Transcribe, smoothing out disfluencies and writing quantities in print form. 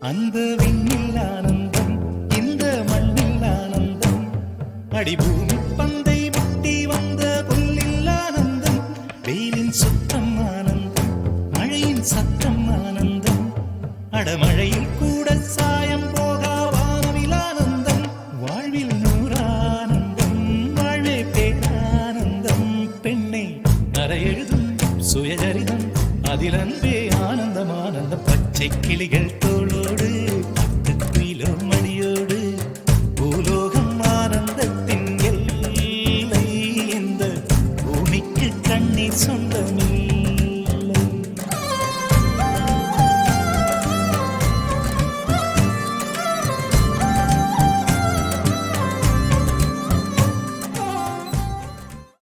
அந்த விண்ணில் ஆனந்தம், இந்த மண்ணில் ஆனந்தம், அடிபூமி பந்தை முட்டி வந்த புல்லில் ஆனந்தம், வெயிலின் சுத்தம் ஆனந்தம், மழையின் சத்தம் ஆனந்தம், அடமழையில் கூட சாயம் போகா வானவில் ஆனந்தம், வாழ்வில் நூறானந்தம், வாழ்வே பேரானந்தம். பெண்ணை அறையெழுதும் சுயசரிதம், அதில் அன்பே ஆனந்தம் ஆனந்தம். பச்சை கிளிகள் தோளோடு, பட்டுக்குயிலோ மடியோடு, பூலோகம் ஆனந்தத்தின் எல்லை. இந்த பூமிக்கு கண்ணீர் சொந்தமில்லை.